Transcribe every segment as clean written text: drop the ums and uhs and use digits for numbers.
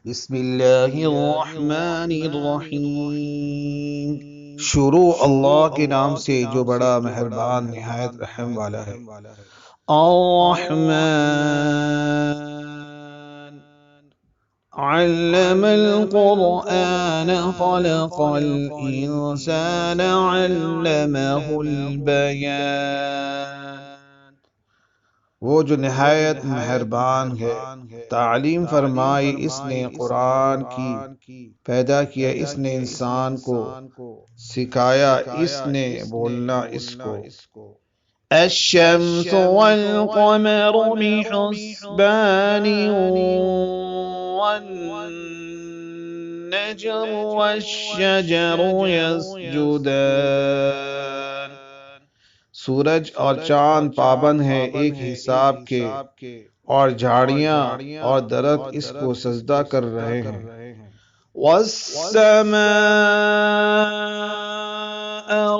بسم اللہ الرحمن الرحیم۔ شروع اللہ کے نام سے جو بڑا مہربان نہایت رحم والا ہے۔ الرحمن علم القرآن خلق الإنسان علمه البیان۔ وہ جو نہایت مہربان ہے، تعلیم فرمائی اس نے قرآن کی، پیدا کیا اس نے انسان کو، سکھایا اس نے بولنا اس کو۔ الشمس والقمر بحسبان والنجم والشجر يسجدان۔ سورج اور چاند پابند ہیں ایک حساب کے، اور جھاڑیاں اور درخت اس کو سجدہ کر رہے ہیں۔ وَالسَّمَاءَ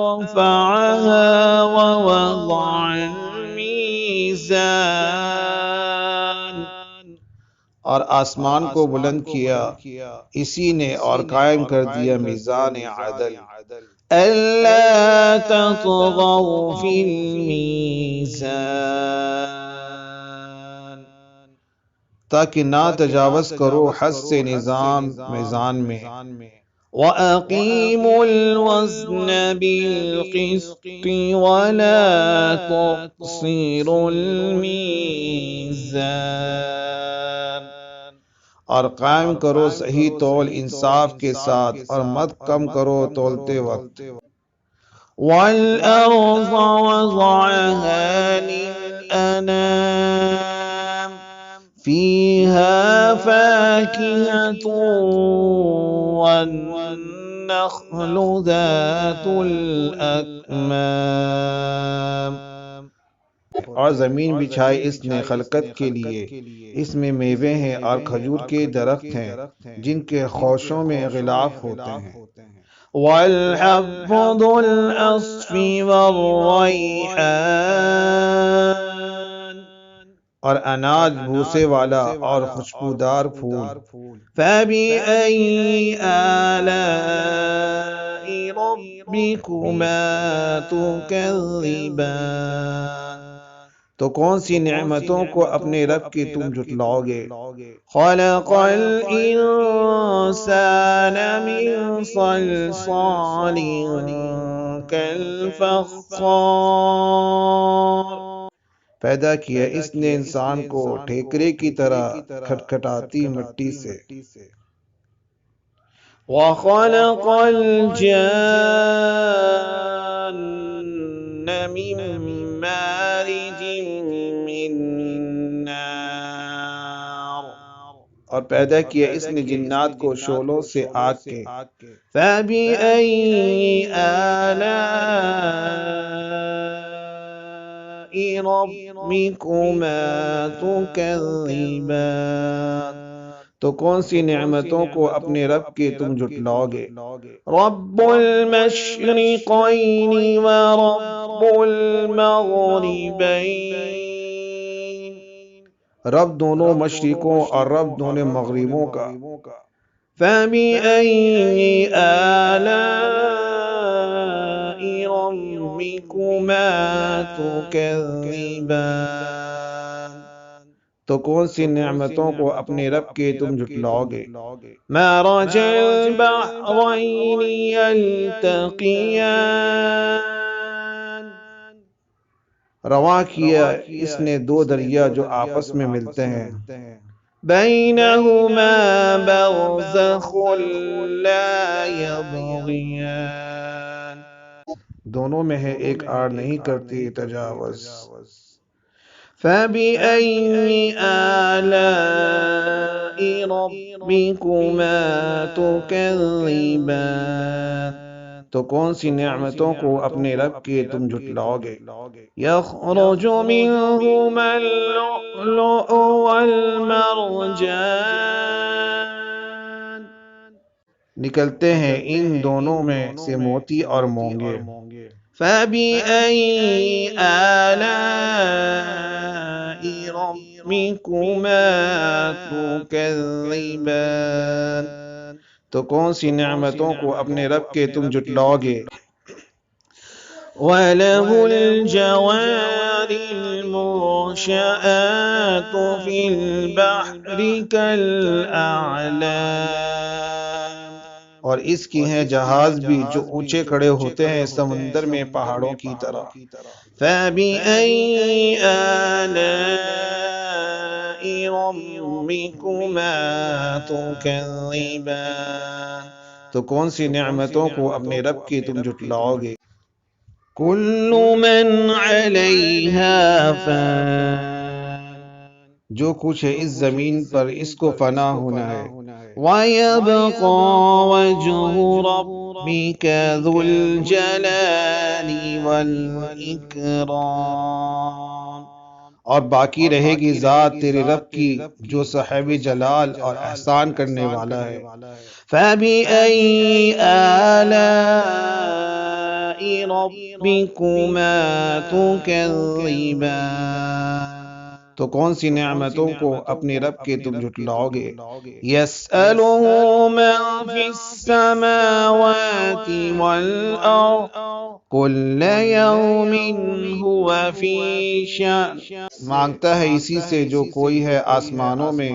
رَفَعَهَا وَوَضَعَ الْمِيزَانَ۔ اور آسمان کو بلند کیا اسی نے، اور قائم کر دیا میزان عدل۔ أَلَّا تَطْغَوْا فِي الْمِيزَانِ، تاکہ نہ تجاوز کرو حد سے میزان میں۔ وَأَقِيمُوا الْوَزْنَ بِالْقِسْطِ وَلَا تُخْسِرُوا الْمِيزَانَ، اور قائم کرو صحیح تول انصاف کے ساتھ، اور مت کم کرو تولتے وقت۔ وَالْأَرْضَ وَضَعَهَا لِلْأَنَامِ فِيهَا فَاكِهَةٌ وَالنَّخْلُ ذَاتُ الْأَكْمَامِ۔ اور زمین بچھائی اس نے خلقت کے لیے، اس میں میوے ہیں اور کھجور کے درخت ہیں جن کے خوشوں میں غلاف ہوتے ہیں۔ وَالْحَبُّ ذُو الْعَصْفِ وَالرَّيْحَانُ، اور اناج بھوسے والا اور خوشبودار پھول۔ فَبِأَيِّ آلَاءِ رَبِّكُمَا تُكَذِّبَانِ، تو کون سی نعمتوں کو اپنے رب کی تم جھٹلاؤ گے۔ خَلَقَ الْإِنسَانَ مِنْ صَلْصَالٍ كَالْفَخَّارِ، پیدا کیا اس نے انسان کو ٹھیکرے کی طرح کھٹکھٹاتی مٹی سے۔ وَخَلَقَ الْجَانَّ مِن مَّارِجٍ مِّن نَّارٍ، اور پیدا کیا اس نے جنات کو شعلوں سے آگ کے۔ فَبِأَيِّ آلَاءِ رَبِّكُمَا تُكَذِّبَانِ، تو کون سی نعمتوں کو اپنے رب کے تم جھٹلاؤ گے۔ رب المشرقین ورب المغربین، رب دونوں مشرقوں اور رب دونوں مغربوں کا۔ فَبِأَيِّ آلَاءِ رَبِّكُمَا تُكَذِّبَانِ، تو کون سی نعمتوں کو اپنے رب کے تم جھٹلاؤ گے۔ مَرَجَ الْبَحْرَيْنِ يَلْتَقِيَانِ، رواں کیا اس نے دو دریا جو آپس میں ملتے ہیں۔ بَيْنَهُمَا بَرْزَخٌ لَا يَبْغِيَانِ، دونوں میں ہے ایک آڑ نہیں کرتی تجاوز۔ فَبِأَيِّ آلَاءِ رَبِّكُمَا تُكَذِّبَانِ، تو کون سی نعمتوں کو اپنے رب کے تم جھٹلاؤ گے۔ يَخْرُجُ مِنْهُمَا اللُّؤْلُؤُ وَالْمَرْجَانُ، نکلتے ہیں ان دونوں میں سے موتی اور مونگے۔ فَبِأَيِّ آلَاءِ ربكما تكذبان، تو کون سی نعمتوں کو اپنے رب کے تم جھٹلاؤ گے؟ وَلَهُ الْجَوَارِ الْمُنشَآتُ فِي الْبَحْرِ كَالْأَعْلَامِ، اور اس کی ہیں جہاز بھی جو اونچے کھڑے ہوتے ہیں سمندر میں پہاڑوں کی طرح۔ فَبِأَيِّ آلَاءِ رَبِّكُمَا تُكَذِّبَانِ، تو کون سی نعمتوں کو اپنے رب کی تم جھٹلاؤ گے؟ کل من علیہا فان، جو کچھ ہے اس زمین پر اس کو فنا ہونا ہے۔ وَيَبْقَى وَجْهُ رَبِّكَ ذُو الْجَلَالِ وَالْإِكْرَامِ، اور باقی رہے گی ذات تیرے رب کی جو صاحب جلال اور احسان کرنے والا ہے۔ فَبِأَيِّ آلَاءِ رَبِّكُمَا تُكَذِّبَانِ، تو کون سی نعمتوں کو اپنے رب کے تم جھٹلاؤ گے؟ يَسْأَلُهُ مَن فِي السَّمَاوَاتِ وَالْأَرْضِ كُلَّ يَوْمٍ هُوَ فِي شَأْنٍ، مانگتا ہے اسی سے جو کوئی ہے آسمانوں میں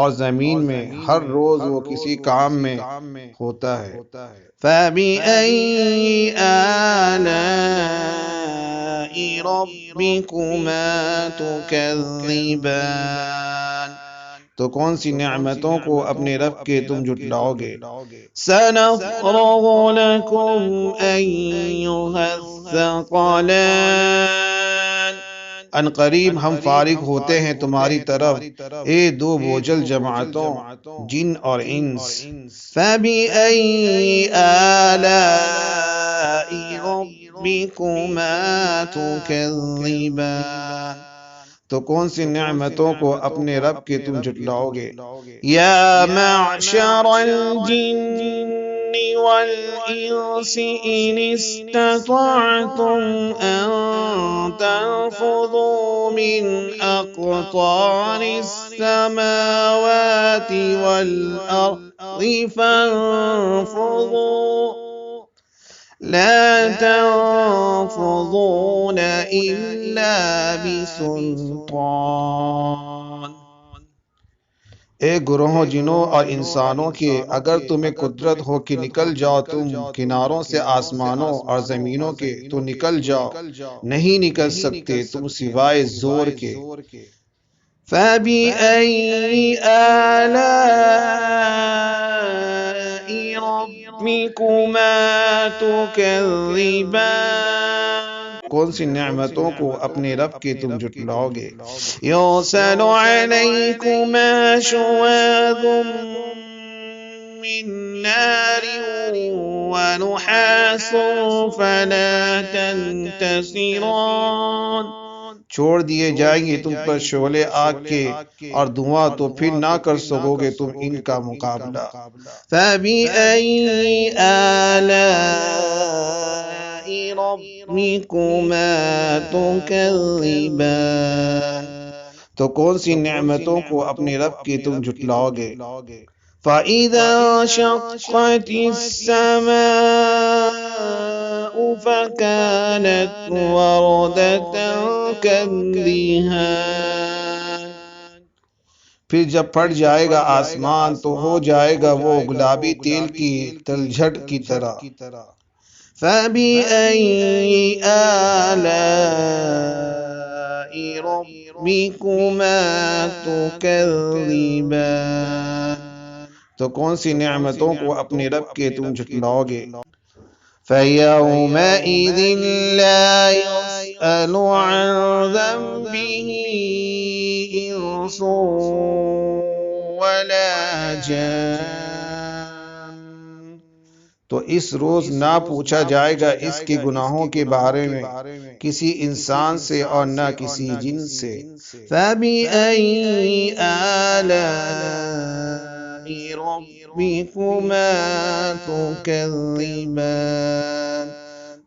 اور زمین میں، ہر روز وہ کسی کام میں ہوتا ہے۔ فَبِأَيِّ آلَاءِ رَبِّكُمَا تُكَذِّبَانِ، تو کون سی نعمتوں کو اپنے رب کے تم جھٹلاؤ گے؟ سَنَفْرُغُ لَكُمْ أَيُّهَ الثَّقَلَانِ، ان قریب ہم فارغ ہوتے ہیں تمہاری طرف اے دو بوجھل جماعتوں جن اور انس۔ فَبِأَيِّ آلَاءِ رَبِّكُمَا تُكَذِّبَانِ، تو کون سی نعمتوں کو اپنے رب کے تم جھٹلاؤ گے؟ یا معشر الجن والانس ان استطعتم ان تنفذوا من اقطار السماوات والارض فانفذوا لا تنفذون إلا بسلطان، اے گروہوں جنوں اور انسانوں کے اگر تمہیں قدرت ہو کہ نکل جاؤ تم کناروں سے آسمانوں اور زمینوں کے تو نکل جاؤ، نہیں نکل سکتے تم سوائے زور کے۔ فَبِأَيِّ آلَاءِ رَبِّكُمَا تُكَذِّبَانِ، کون سی نعمتوں کو اپنے رب کے تم جھٹلاؤ گے؟ يُرْسَلُ عَلَيْكُمَا شُوَاظٌ مِّن نَّارٍ وَنُحَاسٌ فَلَا تَنتَصِرَانِ، چھوڑ دیے جائیں گے تم پر شعلے آگ کے اور دھواں، تو پھر نہ کر سکو گے تم ان کا مقابلہ۔ فَبِأَيِّ آلَاءِ رَبِّكُمَا تُكَذِّبَانِ، تو کون سی نعمتوں کو اپنے رب کی تم جھٹلاؤ گے؟ فَإِذَا انشَقَّتِ السَّمَاءُ فَكَانَتْ وَرْدَةً كَالدِّهَانِ، پھر جب پھٹ جائے گا آسمان تو ہو جائے گا وہ گلابی تیل کی تلجھٹ کی طرح۔ فَبِأَيِّ آلَاءِ رَبِّكُمَا تُكَذِّبَانِ، تو کون سی نعمتوں کو اپنے رب کے تم جھٹلاؤ گے؟ فَيَوْمَئِذٍ لَا يُسْأَلُ عَنْ ذَنبِهِ إِنسٌ وَلَا جَانٌ، تو اس روز نہ پوچھا جائے گا اس کے گناہوں کے بارے میں کسی انسان سے اور نہ کسی جن سے۔ فَبِأَيِّ آلَاءِ رَبِّكُمَا تُكَذِّبَانِ،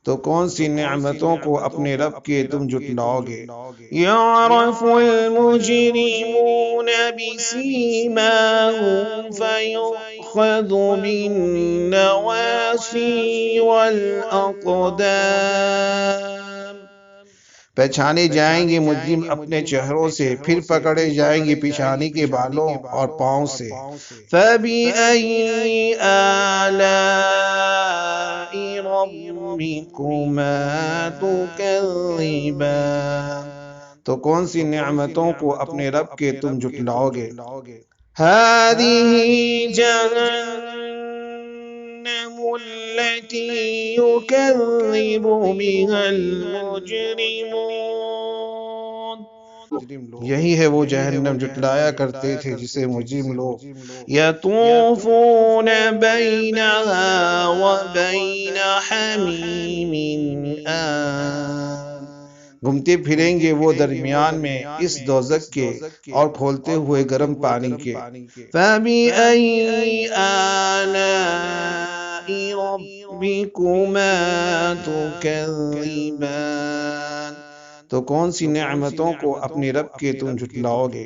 تو کون سی نعمتوں کو اپنے رب کے تم جھٹلاؤ گے؟ یعرف المجرمون بسیماہم فیؤخذ بالنواصی والاقدام، پہچانے جائیں گے مجرم اپنے چہروں سے، پھر پکڑے جائیں گے پیشانی کے بالوں اور پاؤں سے۔ فَبِأَيِّ آلَاءِ رَبِّكُمَا تُكَذِّبَانِ، تو کون سی نعمتوں کو اپنے رب کے تم جھٹلاؤ گے؟ هَذِهِ جَهَنَّمُ الَّتِي يُكَذِّبُ بِهَا الْمُجْرِمُونَ، یہی ہے وہ جہنم جھٹلایا کرتے تھے جسے مجرم لوگ۔ یطوفون بینہا وبین حمیم آن، گھومتے پھریں گے وہ درمیان میں اس دوزخ کے اور کھولتے ہوئے گرم پانی کے۔ فَبِأَيِّ آلَاءِ رَبِّكُمَا تُكَذِّبَانِ، تو کون سی نعمتوں کو اپنے رب کے تم جھٹلاؤ گے؟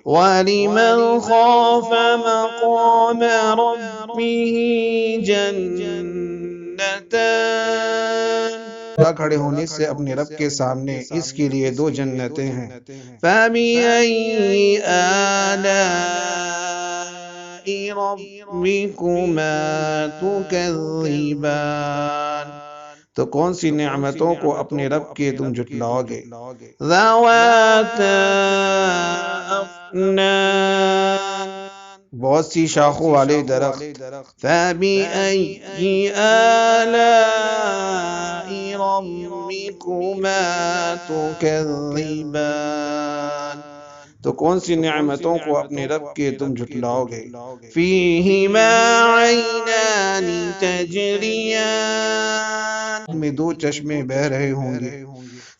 وَلِمَنْ خَافَ مَقَامَ رَبِّهِ جَنَّتَانِ، کھڑے ہونے سے اپنے رب کے سامنے اس کے لیے دو جنتیں ہیں۔ فَبِأَيِّ آلَاءِ رَبِّكُمَا تُكَذِّبَانِ، تو کون سی نعمتوں کو اپنے رب کے تم جھٹلاؤ گے؟ ذَوَاتَا أَفْنَانٍ، بہت سی شاخوں والے درخت۔ فَبِأَيِّ آلَاءِ رَبِّكُمَا تُكَذِّبَانِ، تو کون سی نعمتوں کو اپنے رب کے تم جھٹلاؤ گے؟ فِيهِمَا عَيْنَانِ تَجْرِيَانِ، میں دو چشمے بہہ رہے ہوں گے۔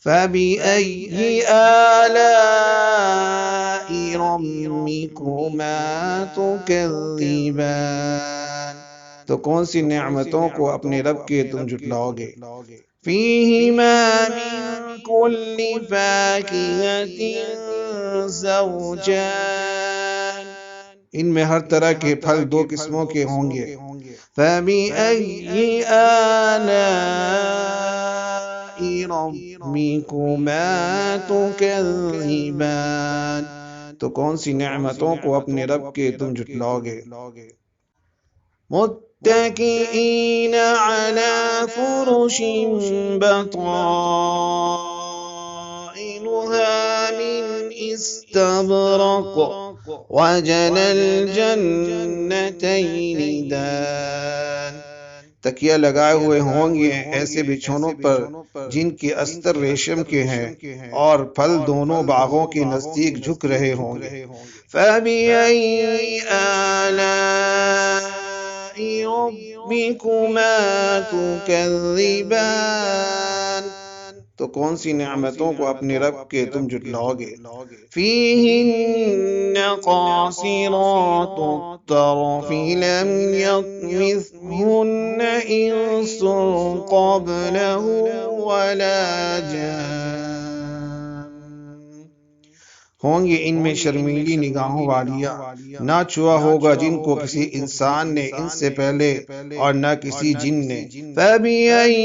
فَبِأَيِّ آلَاءِ رَبِّكُمَا تُكَذِّبَانِ، تو کون سی نعمتوں کو اپنے رب کے تم جھٹلاؤ گے؟ فِيهِمَا مِن كُلِّ فَاكِهَةٍ زَوْجَانِ، ان میں ہر طرح کے پھل دو قسموں کے ہوں گے۔ فَبِأَيِّ آلَاءِ رَبِّكُمَا تُكَذِّبَانِ، تو کون سی نعمتوں کو اپنے رب کے تم جھٹلاؤ گے؟ متکئین علی فرش بطائنها من استبرق وجنى الجنتین دان، تکیہ لگائے ہوئے ہوں گے ایسے بچھونوں پر جن کے استر ریشم کے ہیں، اور پھل دونوں باغوں کے نزدیک جھک رہے ہوں گے۔ فَبِأَيِّ آلَاءِ رَبِّكُمَا تُكَذِّبَانِ، تو کون سی نعمتوں کو اپنے رب کے تم جھٹلاؤ گے؟ فِيهِنَّ قَاصِرَاتُ الطَّرْفِ لَمْ يَطْمِثْهُنَّ إِنسٌ قَبْلَهُمْ وَلَا جَانٌّ، ہوں گے ان میں شرمیلی نگاہوں والیاں، نہ چھوا ہوگا جن کو کسی انسان نے ان سے پہلے اور نہ کسی جن نے۔ فَبِأَيِّ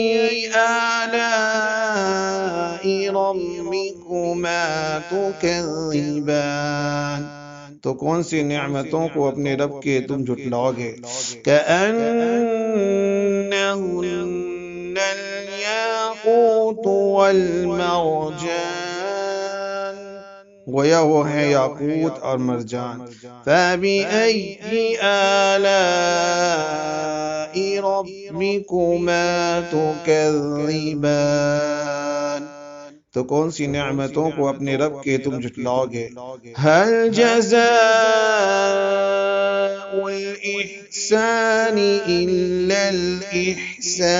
آلَاءِ رَبِّكُمَا تُكَذِّبَانِ، تو کون سی نعمتوں کو اپنے رب کے تم جھٹلاؤ گے؟ كَأَنَّهُنَّ الْيَاقُوتُ وَالْمَرْجَانُ، گویا وہ ہیں یاقوت اور مرجان۔ فَبِأَيِّ آلَاءِ رَبِّكُمَا تُكَذِّبَانِ، تو کون سی نعمتوں کو اپنے رب کے تم جھٹلاؤ گے؟ هَلْ جَزَاءُ الْإِحْسَانِ إِلَّا الْإِحْسَانُ،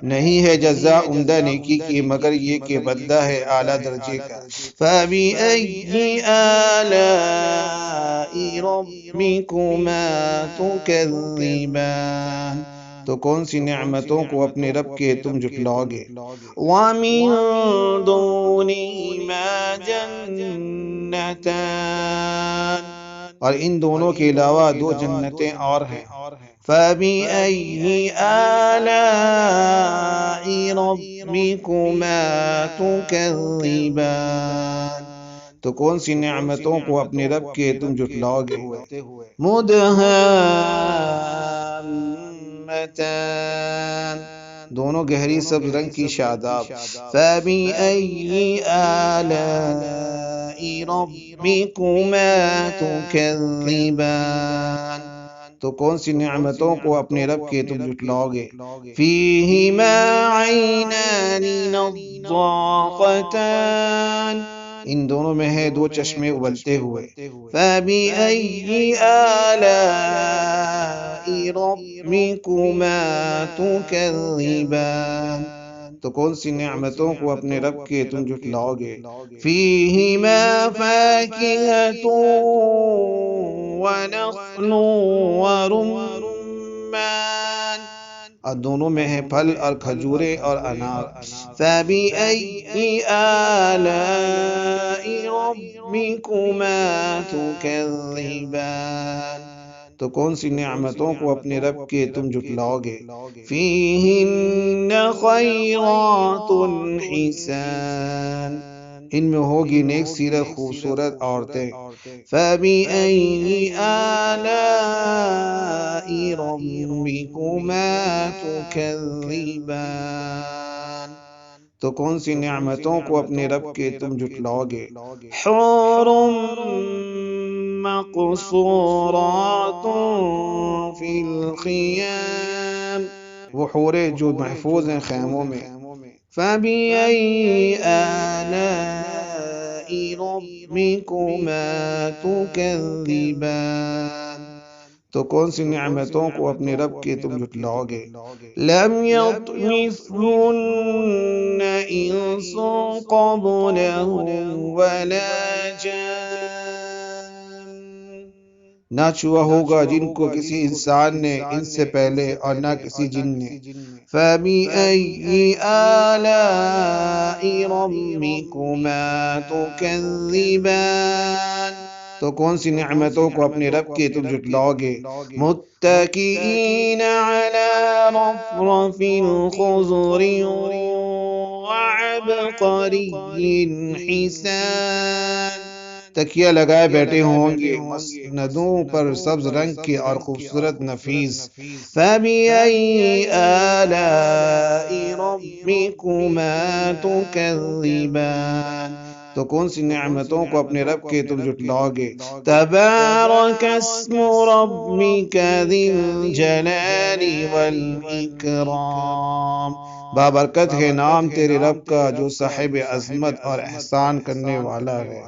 نہیں ہے جزا عمدہ نیکی کی مگر یہ کہ بدلہ ہے اعلیٰ درجے کا۔ فَبِأَيِّ آلَاءِ رَبِّكُمَا تُكَذِّبَانِ، تو کون سی نعمتوں کو اپنے رب کے تم جھٹلاؤ گے؟ وَمِن دُونِهِمَا جَنَّتَانِ، اور ان دونوں کے علاوہ دو جنتیں اور ہیں۔ فَبِأَيِّ آلَاءِ رَبِّكُمَا تُكَذِّبَانِ، تو کون سی نعمتوں کو اپنے رب کے تم جھٹلاؤ گے؟ مُدْهَامَّتَانِ، دونوں گہری سبز رنگ کی شاداب۔ فَبِأَيِّ آلَاءِ رَبِّكُمَا تُكَذِّبَانِ، تو کون سی نعمتوں کو اپنے رب کے تم جھٹلاؤ گے؟ فِيهِمَا عَيْنَانِ نَضَّاخَتَانِ، ان دونوں میں ہے دو چشمے ابلتے ہوئے۔ فَبِأَيِّ آلَاءِ رَبِّكُمَا تُكَذِّبَانِ، تو کون سی نعمتوں کو اپنے رب کے تم جھٹلاؤ گے؟ فِيهِمَا فَاكِهَةٌ وَنَخْلٌ وَرُمَّانٌ، اور دونوں میں ہے پھل اور کھجوریں اور انار۔ فَبِأَيِّ آلَاءِ رَبِّكُمَا تُكَذِّبَانِ، تو کون سی نعمتوں کو اپنے رب کے تم جھٹلاؤ گے؟ فِيهِنَّ خَيْرَاتٌ حِسَانٌ، ان میں ہوگی نیک سیرت خوبصورت عورتیں۔ فَبِأَيِّ آلَاءِ رَبِّكُمَا تُكَذِّبَانِ، تو کون سی نعمتوں کو اپنے رب کے تم جھٹلاؤ گے؟ حور مقصورات فی الخیام، وہ حوریں جو محفوظ ہیں خیموں میں۔ فَبِأَيِّ آلَاءِ رَبِّكُمَا تُكَذِّبَانِ، تو کون سی نعمتوں کو اپنے رب کے تم جھٹلاؤ گے؟ لَمْ يَطْمِثْهُنَّ إِنسٌ قَبْلَهُمْ وَلَا جَانٌّ، نہ چھوا ہوگا جن کو کسی انسان نے ان سے پہلے اور نہ کسی جن نے۔ فَبِأَيِّ آلَاءِ رَبِّكُمَا تُكَذِّبَانِ، تو کون سی نعمتوں کو اپنے رب کے تم جھٹلاؤ گے؟ مُتَّكِئِينَ عَلَى رَفْرَفٍ خُضُرٍ وَعَبْقَرِيٍّ حِسَانٍ، تکیہ لگائے بیٹھے ہوں گے مسندوں پر سبز رنگ کے اور خوبصورت نفیس۔ فَبِأَيِّ آلَاءِ رَبِّكُمَا تُكَذِّبَانِ، تو کون سی نعمتوں کو اپنے رب کے تم جھٹلاؤ گے؟ تبارک اسم ربک ذی الجلال والاکرام، بابرکت ہے نام تیرے رب کا جو صاحب عظمت اور احسان کرنے والا ہے۔